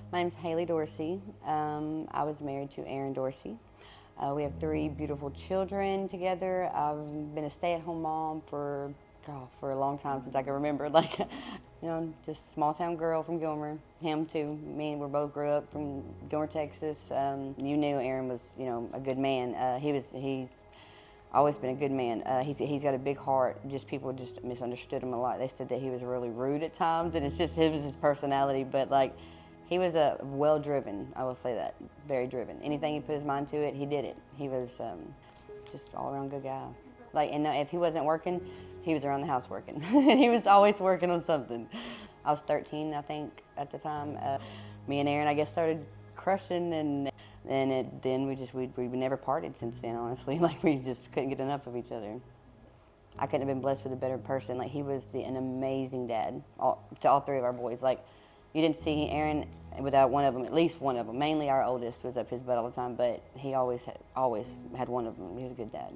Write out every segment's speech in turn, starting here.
My name's Hayley Dorsey. I was married to Aaron Dorsey. We have 3 beautiful children together. I've been a stay-at-home mom for a long time, since I can remember. Just small town girl from Gilmer. Him too. Me and we both grew up from Gilmer, Texas. You knew Aaron was, a good man. He's always been a good man. He's got a big heart. People just misunderstood him a lot. They said that he was really rude at times, and it was his personality. But he was well-driven. I will say that, very driven. Anything he put his mind to it, he did it. He was just all-around good guy. And if he wasn't working, he was around the house working. He was always working on something. I was 13, I think, at the time. Me and Aaron, I guess, started crushing, and then we never parted since then, honestly. We just couldn't get enough of each other. I couldn't have been blessed with a better person. He was an amazing dad to all 3 of our boys. You didn't see Aaron without one of them, at least one of them. Mainly our oldest was up his butt all the time, but he always had one of them. He was a good dad.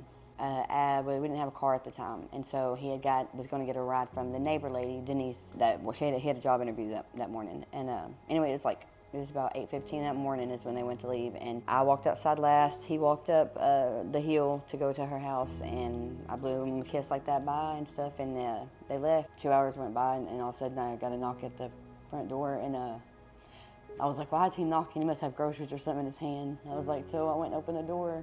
We didn't have a car at the time, and so he was going to get a ride from the neighbor lady, Denise. He had a job interview that morning, and anyway, it was about 8:15 that morning is when they went to leave, and I walked outside last. He walked up the hill to go to her house, and I blew him a kiss like that bye and stuff, and they left. 2 hours went by, and all of a sudden I got a knock at the front door, and I was like, why is he knocking? He must have groceries or something in his hand. I was like, so I went and opened the door,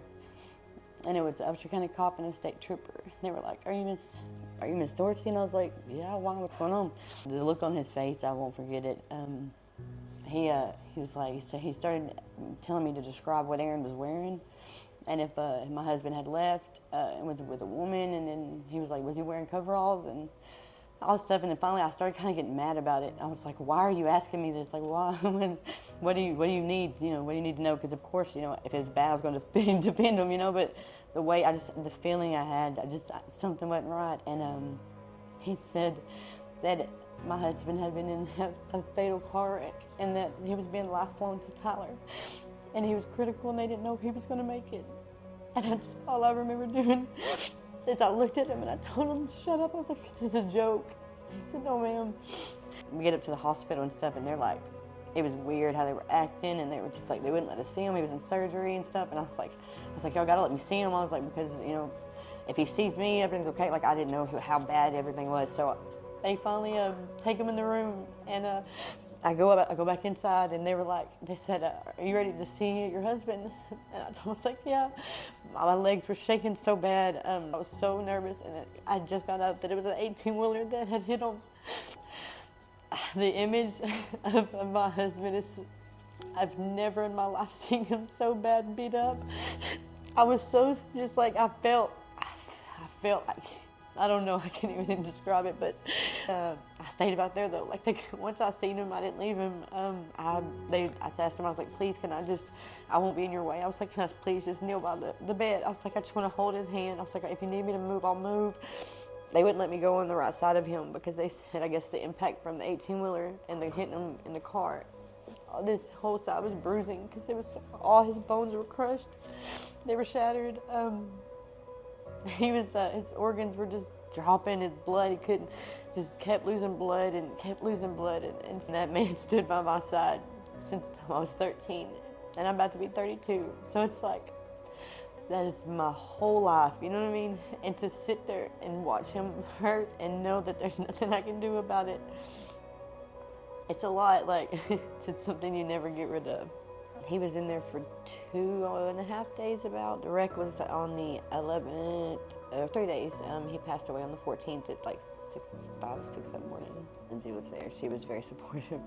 and it was an Upshur County cop and a state trooper. They were like, are you Miss Dorsey? And I was like, yeah, why, what's going on? The look on his face, I won't forget it. He started telling me to describe what Aaron was wearing, and if my husband had left and was with a woman, and then he was like, was he wearing coveralls and all this stuff, and then finally I started kind of getting mad about it. I was like, why are you asking me this? Why? What do you need? What do you need to know? Because of course, if it was bad, I was going to defend him, but the feeling I had, something wasn't right. And he said that my husband had been in a fatal car wreck, and that he was being life-flown to Tyler, and he was critical, and they didn't know if he was going to make it. And all I remember doing is I looked at him and I told him to shut up. I was like, this is a joke. He said, no, ma'am. We get up to the hospital and stuff, and they're like, it was weird how they were acting, and they were just like, they wouldn't let us see him. He was in surgery and stuff, and I was like, y'all gotta let me see him. I was like, because, if he sees me, everything's okay. I didn't know how bad everything was. So they finally take him in the room, and I go back inside, and they said, are you ready to see your husband? And I was like, yeah. My legs were shaking so bad. I was so nervous, and I just found out that it was an 18-wheeler that had hit him. The image of my husband is, I've never in my life seen him so bad beat up. I was so I felt like, I don't know, I can't even describe it, but I stayed about there though. Once I seen him, I didn't leave him. I asked him, I was like, please, I won't be in your way. I was like, can I please just kneel by the bed? I was like, I just want to hold his hand. I was like, if you need me to move, I'll move. They wouldn't let me go on the right side of him because they said, I guess the impact from the 18-wheeler and the hitting him in the car, this whole side was bruising because all his bones were crushed. They were shattered. His organs were just dropping, his blood, kept losing blood, and that man stood by my side since I was 13, and I'm about to be 32, so it's like, that is my whole life, you know what I mean? And to sit there and watch him hurt and know that there's nothing I can do about it, it's a lot, it's something you never get rid of. He was in there for 2.5 days about. The wreck was on the 11th, 3 days. He passed away on the 14th at 6, 7 morning. Lindsay was there. She was very supportive.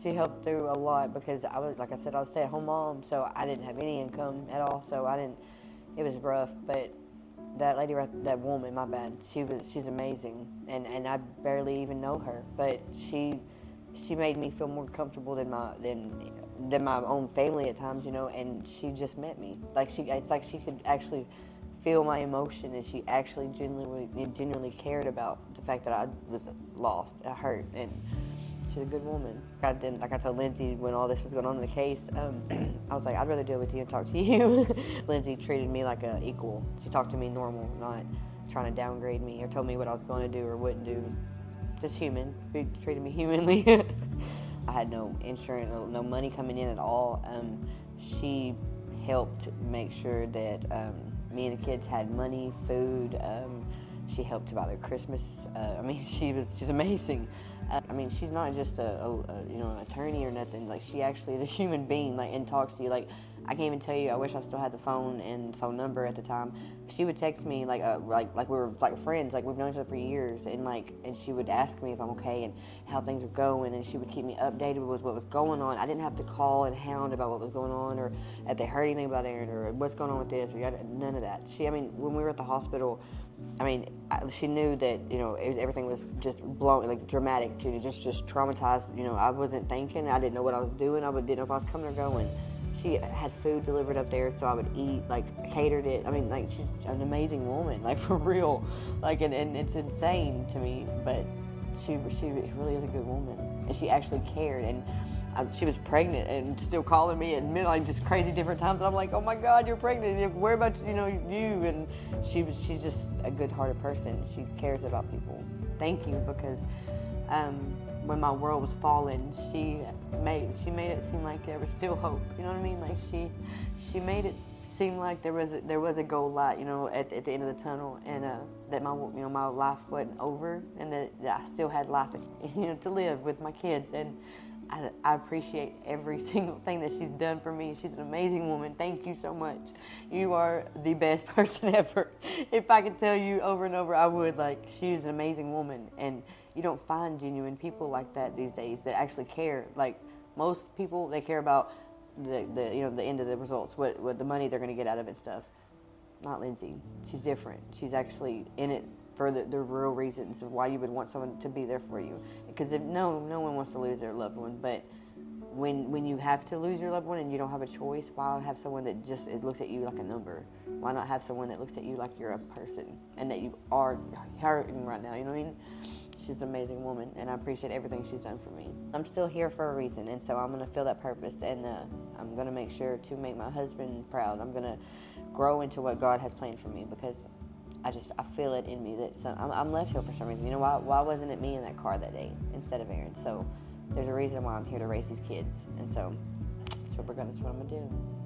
She helped through a lot because I was a stay-at-home mom, so I didn't have any income at all, so it was rough, but that lady, that woman, my bad, she's amazing, and I barely even know her, but she made me feel more comfortable than my own family at times, and she just met me. It's like she could actually feel my emotion, and she actually genuinely cared about the fact that I was lost, I hurt, and she's a good woman. I told Lindsay when all this was going on in the case, I was like, I'd rather deal with you and talk to you. Lindsay treated me like an equal. She talked to me normal, not trying to downgrade me or told me what I was going to do or wouldn't do. Just human. She treated me humanly. I had no insurance, no money coming in at all. She helped make sure that me and the kids had money, food. She helped to buy their Christmas. I mean, she's amazing. I mean, she's not just an attorney or nothing. Like, she actually is a human being, like, and talks to you. Like, I can't even tell you. I wish I still had the phone and phone number at the time. She would text me like we were like friends, like we've known each other for years, and she would ask me if I'm okay and how things were going, and she would keep me updated with what was going on. I didn't have to call and hound about what was going on, or if they heard anything about Aaron, or what's going on with this, or none of that. I mean, when we were at the hospital, I mean, she knew that, everything was just blown, like, dramatic, just traumatized. I wasn't thinking. I didn't know what I was doing. Didn't know if I was coming or going. She had food delivered up there, so I would eat, like, catered it. I mean, like, she's an amazing woman, like, for real. Like, and it's insane to me, but she really is a good woman. And she actually cared, and she was pregnant and still calling me at like just crazy different times. And I'm like, oh my God, you're pregnant. Where about you? And she's just a good-hearted person. She cares about people. Thank you, because when my world was falling, she made it seem like there was still hope. You know what I mean? Like, she made it seem like there was a gold light, at the end of the tunnel, and that my life wasn't over, and that I still had life, to live with my kids. And I appreciate every single thing that she's done for me. She's an amazing woman. Thank you so much. You are the best person ever. If I could tell you over and over, I would. Like, she's an amazing woman, and you don't find genuine people like that these days that actually care. Like, most people, they care about the end of the results, what the money they're going to get out of it and stuff. Not Lindsay. She's different. She's actually in it for the real reasons of why you would want someone to be there for you. Because no one wants to lose their loved one, but when you have to lose your loved one and you don't have a choice, why have someone that just looks at you like a number? Why not have someone that looks at you like you're a person and that you are hurting right now? You know what I mean? She's an amazing woman, and I appreciate everything she's done for me. I'm still here for a reason, and so I'm going to feel that purpose, and I'm going to make sure to make my husband proud. I'm going to grow into what God has planned for me, because I feel it in me that I'm left here for some reason. Why wasn't it me in that car that day instead of Aaron? So there's a reason why I'm here to raise these kids, and so that's what I'm going to do.